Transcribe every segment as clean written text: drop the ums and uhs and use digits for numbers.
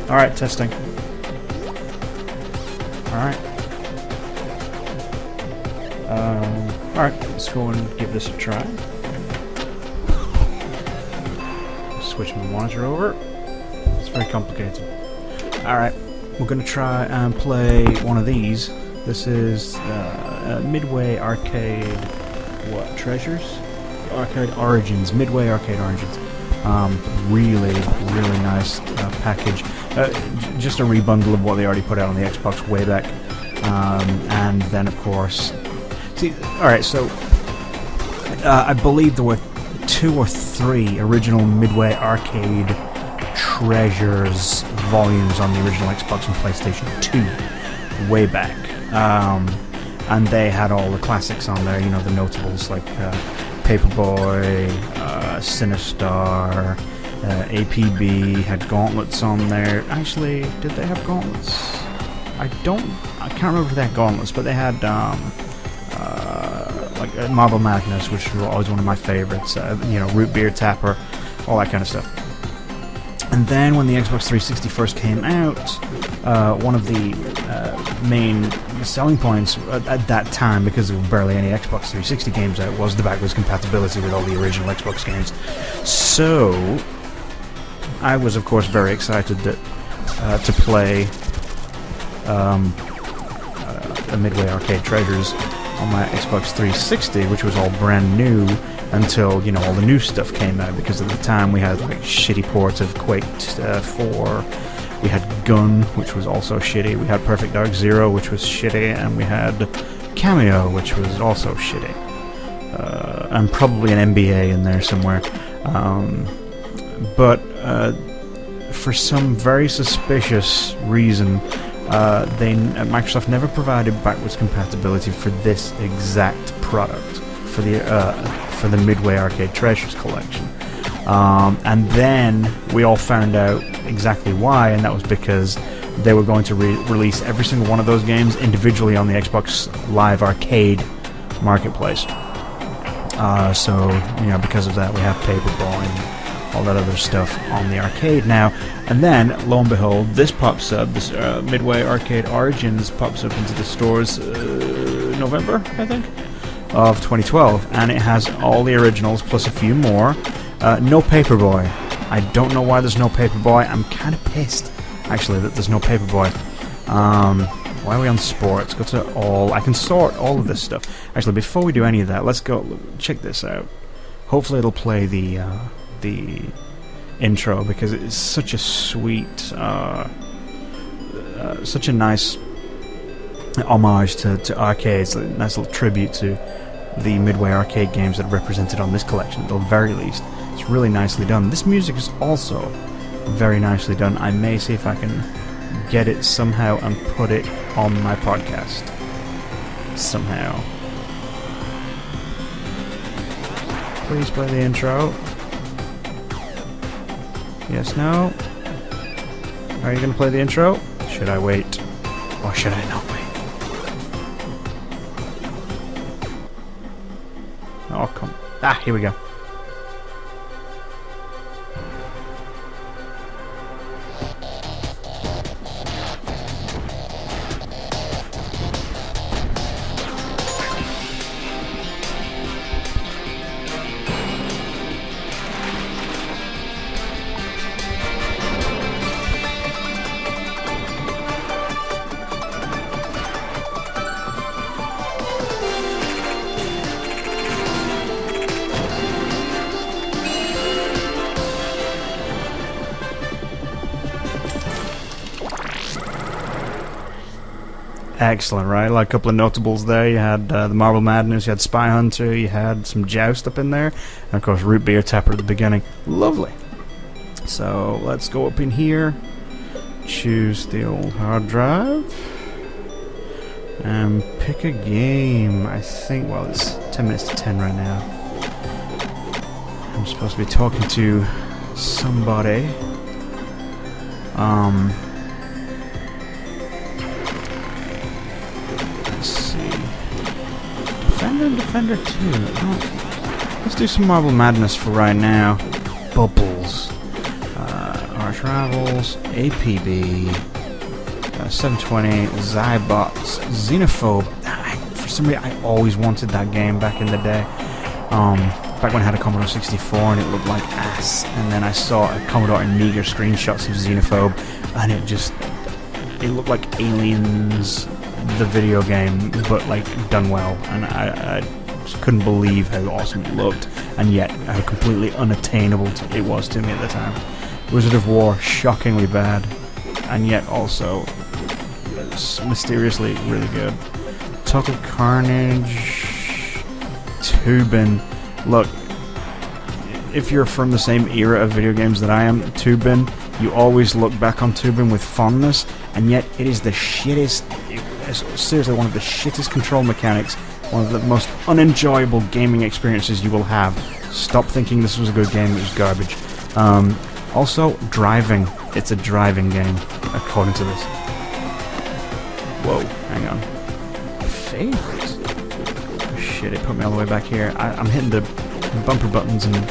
Alright, testing. Alright. Alright, let's go and give this a try. Switch my monitor over. It's very complicated. Alright, we're going to try and play one of these. This is Midway Arcade... what? Treasures? Arcade Origins. Midway Arcade Origins. Really nice package. Just a rebundle of what they already put out on the Xbox way back. And then, of course... See, alright, so... I believe there were 2 or 3 original Midway Arcade Treasures volumes on the original Xbox and PlayStation 2 way back. And they had all the classics on there, you know, the notables like Paperboy, Sinistar, APB, had Gauntlets on there. Actually, did they have Gauntlets? I can't remember if they had Gauntlets, but they had like Marble Madness, which was always one of my favorites, you know, Root Beer Tapper, all that kind of stuff. And then when the Xbox 360 first came out, one of the main selling points at that time, because there were barely any Xbox 360 games out, was the backwards compatibility with all the original Xbox games. So I was, of course, very excited that, to play the Midway Arcade Treasures on my Xbox 360, which was all brand new until, you know, all the new stuff came out, because at the time we had like shitty ports of Quake 4, we had Gun, which was also shitty, we had Perfect Dark Zero, which was shitty, and we had Cameo, which was also shitty, and probably an NBA in there somewhere. But for some very suspicious reason, Microsoft never provided backwards compatibility for this exact product, for the Midway Arcade Treasures collection. And then we all found out exactly why, and that was because they were going to release every single one of those games individually on the Xbox Live Arcade marketplace. So, you know, because of that, we have Paperboy and all that other stuff on the arcade now. And then, lo and behold, this pops up, this Midway Arcade Origins pops up into the stores November, I think, of 2012, and it has all the originals plus a few more. No Paperboy. I don't know why there's no Paperboy. I'm kind of pissed, actually, that there's no Paperboy. Why are we on sports? Go to all. I can sort all of this stuff. Actually, before we do any of that, let's go check this out. Hopefully it'll play the intro, because it's such a sweet, such a nice homage to arcades, a nice little tribute to the Midway Arcade games that are represented on this collection, at the very least. It's really nicely done. This music is also very nicely done. I may see if I can get it somehow and put it on my podcast. Somehow. Please play the intro. Yes, no? Are you going to play the intro? Should I wait? Or should I not wait? Oh, come... Ah, here we go. Excellent, right? Like a couple of notables there. You had the Marble Madness, you had Spy Hunter, you had some Joust up in there, and of course Root Beer Tapper at the beginning. Lovely. So let's go up in here, choose the old hard drive, and pick a game. I think, well, it's 10 minutes to 10 right now. I'm supposed to be talking to somebody. Defender 2. Oh, let's do some Marble Madness for right now. Bubbles. Arch Travels, APB, 720, Zybots, Xenophobe. For some reason, I always wanted that game back in the day. Back when I had a Commodore 64 and it looked like ass. And then I saw a Commodore Amiga screenshots of Xenophobe, and it looked like Aliens, the video game, but like done well. And I just couldn't believe how awesome it looked, and yet how completely unattainable it was to me at the time. Wizard of War, shockingly bad, and yet also mysteriously really good. Total Carnage, Tubin. Look, if you're from the same era of video games that I am, Tubin, you always look back on Tubin with fondness, and yet it is the shittest, seriously one of the shittest control mechanics, one of the most unenjoyable gaming experiences you will have. Stop thinking this was a good game, it was garbage. Also, driving. It's a driving game, according to this. Whoa, hang on. Favorites? Oh, shit, it put me all the way back here. I'm hitting the bumper buttons and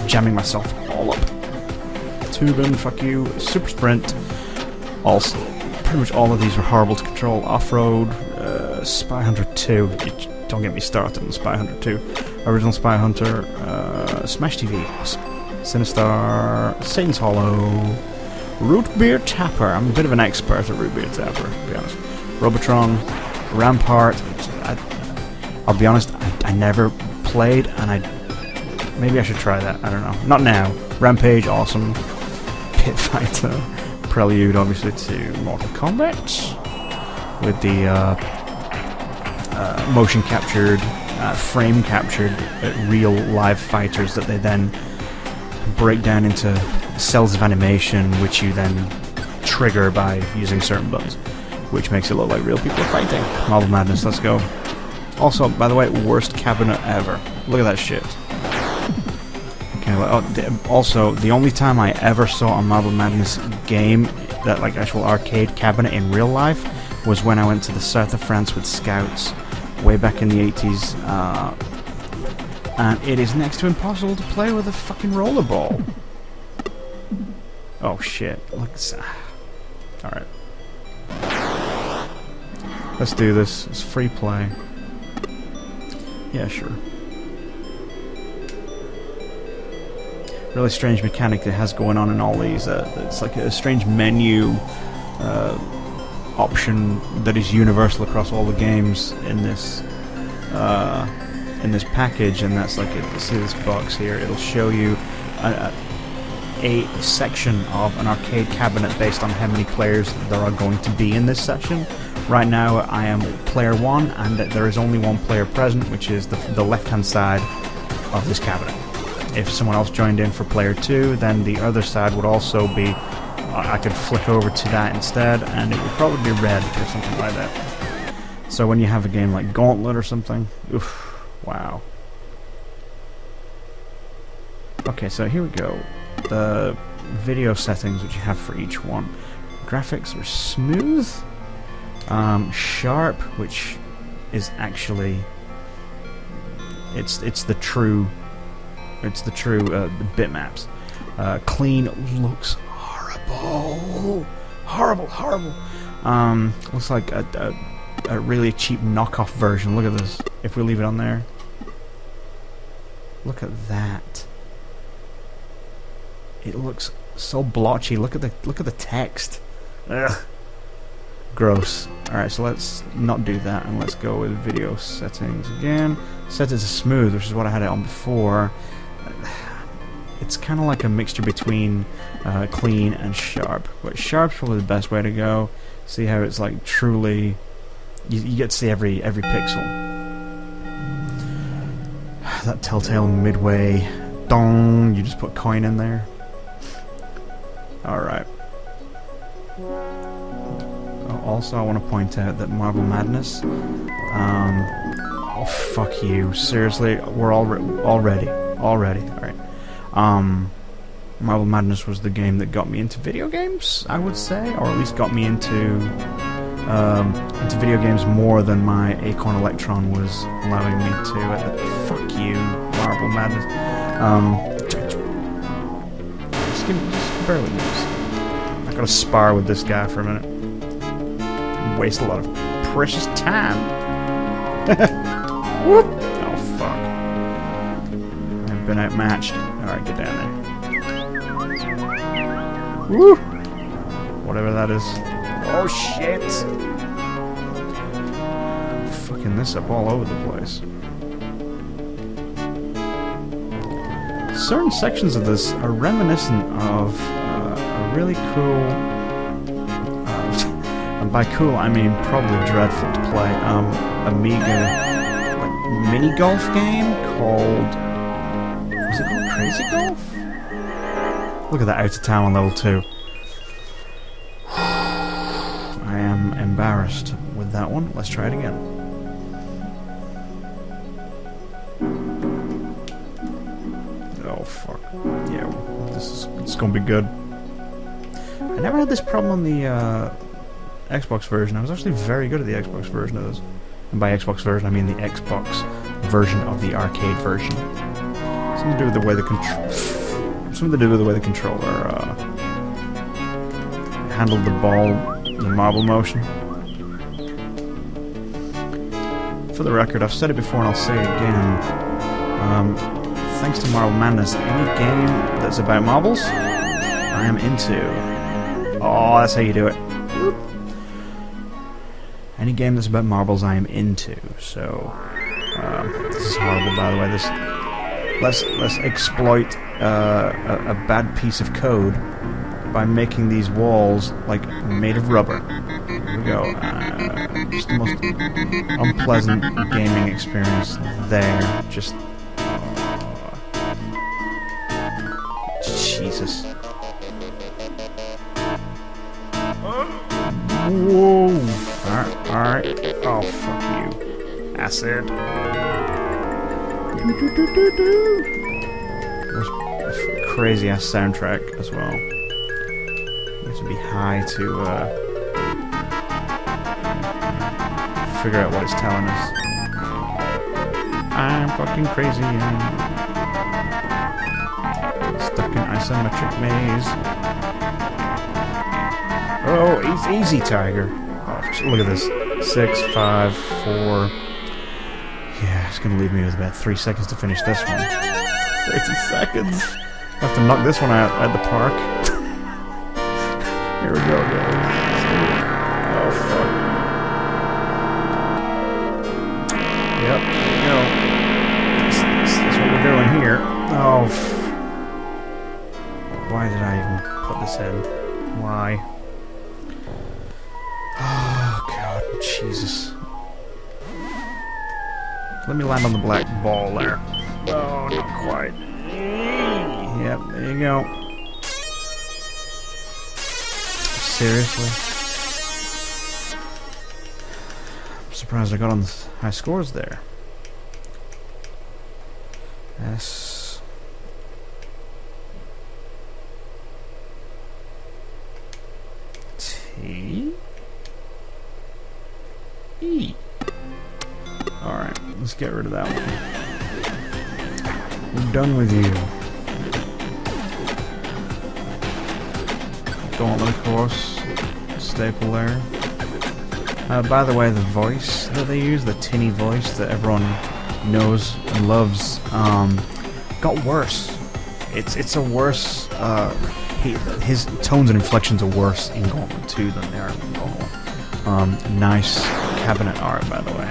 jamming myself all up. Tubin, fuck you. Super Sprint. Also, pretty much all of these were horrible to control. Off-road, Spy Hunter 2. Don't get me started on Spy Hunter 2. Original Spy Hunter, Smash TV. Sinistar, Satan's Hollow, Root Beer Tapper. I'm a bit of an expert at Root Beer Tapper, to be honest. Robotron, Rampart. I'll be honest, I never played, and maybe I should try that. I don't know. Not now. Rampage, awesome. Pit Fighter, Prelude, obviously, to Mortal Kombat, with the motion captured, frame captured, real live fighters that they then break down into cells of animation, which you then trigger by using certain buttons, which makes it look like real people are fighting. Marble Madness, let's go. Also, by the way, worst cabinet ever. Look at that shit. Okay, well, also, the only time I ever saw a Marble Madness game, that like actual arcade cabinet in real life, was when I went to the south of France with scouts way back in the 80s. And it is next to impossible to play with a fucking rollerball. Oh shit. Look. Alright. Let's do this. It's free play. Yeah, sure. Really strange mechanic that has going on in all these. It's like a strange menu option that is universal across all the games in this package, and that's like see this box here. It'll show you a section of an arcade cabinet based on how many players there are going to be in this section. Right now I am player 1, and there is only one player present, which is the left hand side of this cabinet. If someone else joined in for player 2, then the other side would also be, I could flick over to that instead, and it would probably be red or something like that. So when you have a game like Gauntlet or something, oof. Wow. Okay, so here we go. The video settings which you have for each one. Graphics are smooth. Sharp, which is actually it's the true bitmaps. Clean looks horrible. Horrible. Looks like a really cheap knockoff version. Look at this. If we leave it on there, look at that. It looks so blotchy. Look at the text. Ugh. Gross. Alright, so let's not do that, and let's go with video settings again. Set it to smooth, which is what I had it on before. It's kind of like a mixture between clean and sharp, but sharp's probably the best way to go. See how it's like truly, you get to see every pixel. That Telltale Midway, dong, you just put coin in there. Alright. Also, I want to point out that Marble Madness, oh fuck you, seriously, we're already, alright. Marble Madness was the game that got me into video games, I would say, or at least got me into video games more than my Acorn Electron was allowing me to. Fuck you, Marble Madness. Just barely moves. Gotta spar with this guy for a minute. Waste a lot of precious time. Whoop! Oh fuck. I've been outmatched. Alright, get down there. Woo! Whatever that is. Oh shit! I'm fucking this up all over the place. Certain sections of this are reminiscent of a really cool, and by cool I mean probably dreadful to play, Amiga like mini golf game called, was it called Crazy Golf? Look at that, out of town on level 2. I am embarrassed with that one. Let's try it again. Oh fuck. Yeah, it's gonna be good. I never had this problem on the Xbox version. I was actually very good at the Xbox version of this. And by Xbox version I mean the Xbox version of the arcade version. Something to do with the way the controller handled the ball, the marble motion. For the record, I've said it before and I'll say it again. Thanks to Marble Madness, any game that's about marbles, I am into. Oh, that's how you do it. Any game that's about marbles, I am into. So, this is horrible, by the way. Let's exploit a bad piece of code by making these walls like made of rubber. Here we go. Just the most unpleasant gaming experience there. Just Jesus. Whoa! Alright. Oh, fuck you. Acid. There's a crazy ass soundtrack as well. You have to be high to figure out what it's telling us. I'm fucking crazy. Stuck in isometric maze. Oh, easy, Tiger. Oh, look at this. 6, 5, 4. Yeah, it's gonna leave me with about 3 seconds to finish this one. 30 seconds. I'll have to knock this one out at the park. Here we go, guys. Oh, fuck. Yep, there we go. That's what we're doing here. Oh, why did I even put this in? Why? Oh, God, Jesus. Let me land on the black ball there. Oh, not quite. Yep, there you go. Seriously? I'm surprised I got on the high scores there. S. T. E. Alright, let's get rid of that one. We're done with you. Gauntlet, of course. Staple there. By the way, the voice that they use, the tinny voice that everyone knows and loves, got worse. It's a worse. His tones and inflections are worse in Gauntlet 2 than they are in Gauntlet. Nice cabinet art, by the way.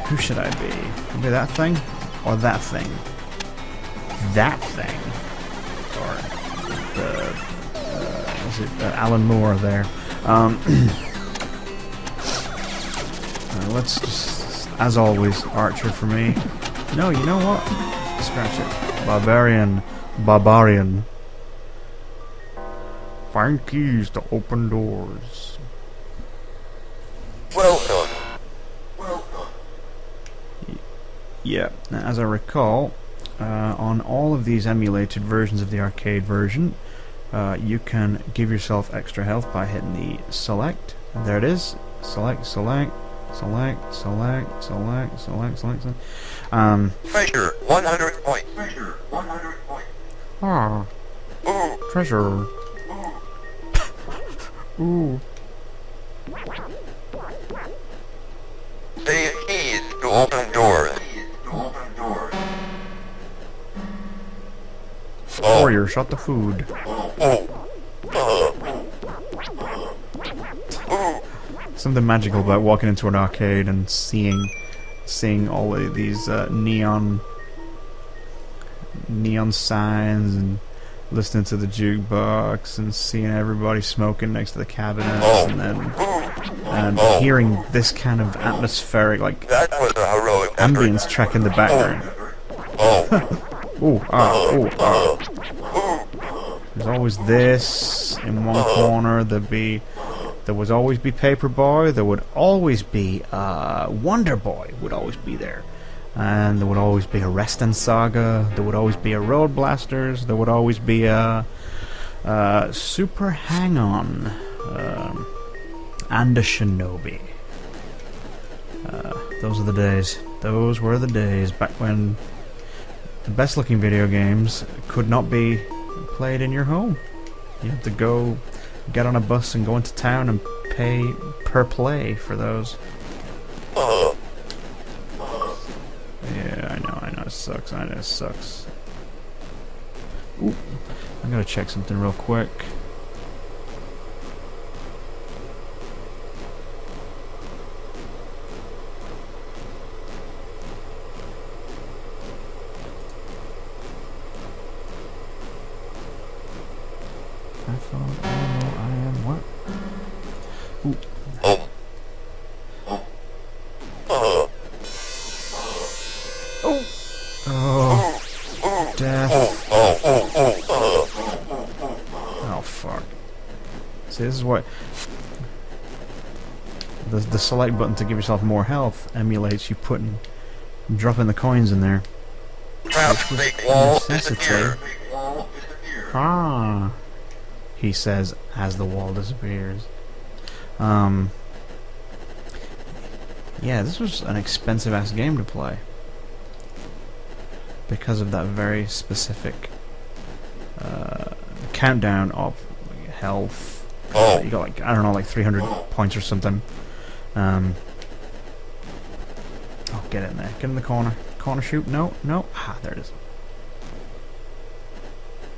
Who should I be? Maybe that thing? Or that thing? That thing? Or the... was it Alan Moore there? Let's just... As always, Archer for me. No, you know what? Scratch it. Barbarian. Find keys to open doors. Well done. Yeah, now, as I recall, on all of these emulated versions of the arcade version, you can give yourself extra health by hitting the select. And there it is. Select. Treasure 100 points. Treasure 100 points. Ah, Treasure. Ooh. Save keys to open doors. Warrior, shot the food. Something magical about walking into an arcade and seeing all of these neon signs and listening to the jukebox and seeing everybody smoking next to the cabinets and hearing this kind of atmospheric, like, That was a heroic ambience track in the background. Ooh, There's always this in one corner. There would always be Paperboy. There would always be Wonder Boy. Would always be there, and there would always be a Reston Saga. There would always be a Road Blasters. There would always be a Super Hang-On and a Shinobi. Those are the days. Those were the days back when the best-looking video games could not be played in your home. You had to go get on a bus and go into town and pay per play for those. Yeah, I know it sucks. I know it sucks. Ooh, I'm gonna check something real quick. I am what? Ooh. Oh, death. Oh, fuck. See, this is what the select button to give yourself more health emulates you dropping the coins in there. Necessity. Ah, he says as the wall disappears. Yeah, this was an expensive ass game to play because of that very specific countdown of health. You got like, I don't know, like 300 points or something. Oh, get in there. Get in the corner. Corner shoot. No. Ah, there it is.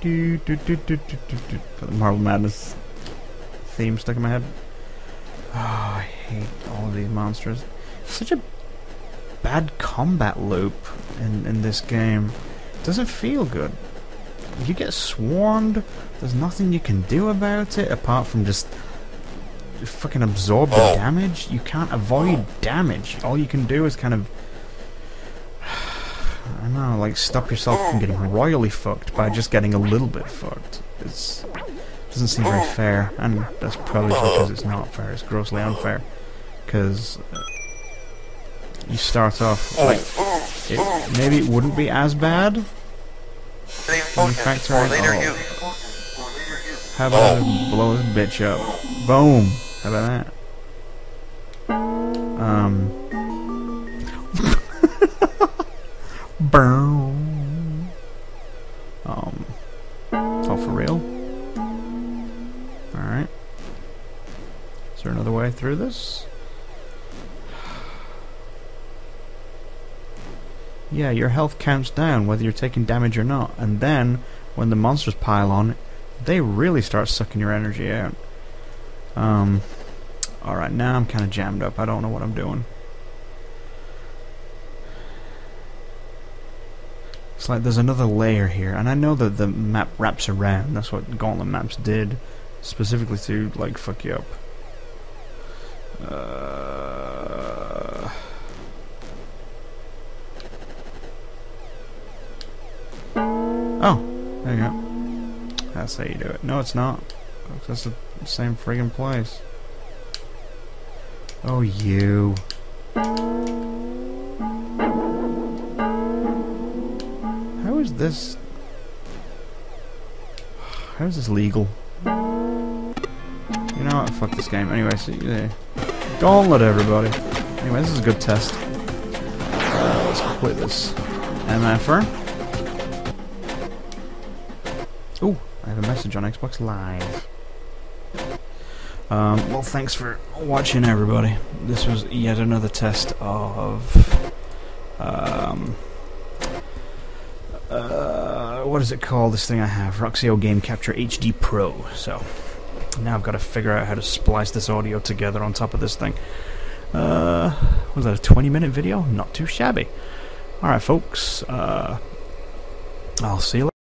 Got the Marble Madness theme stuck in my head. Oh, I hate all of these monsters. Such a bad combat loop in this game. It doesn't feel good. You get swarmed, there's nothing you can do about it apart from just fucking absorb the damage. You can't avoid damage. All you can do is kind of, I don't know, like stop yourself from getting royally fucked by just getting a little bit fucked. It doesn't seem very fair, and that's probably because it's not fair. It's grossly unfair. Because you start off like maybe it wouldn't be as bad when you factor in. How about I blow this bitch up? Boom! How about that? Boom. Oh, for real? Alright. Is there another way through this? Yeah, your health counts down whether you're taking damage or not, and then when the monsters pile on, they really start sucking your energy out. Alright, now I'm kind of jammed up. I don't know what I'm doing. It's like there's another layer here, and I know that the map wraps around. That's what Gauntlet maps did, specifically to, like, fuck you up. Oh, there you go. That's how you do it. No, it's not. That's the same friggin' place. Oh, you. How is this? How is this legal? You know what? Fuck this game. Anyway, see you there. Gauntlet, everybody. Anyway, this is a good test. Let's quit this MFR. Ooh, I have a message on Xbox Live. Well, thanks for watching, everybody. This was yet another test of what is it called? This thing I have, Roxio Game Capture HD Pro. So now I've got to figure out how to splice this audio together on top of this thing. Was that a 20-minute video? Not too shabby. All right, folks. I'll see you later.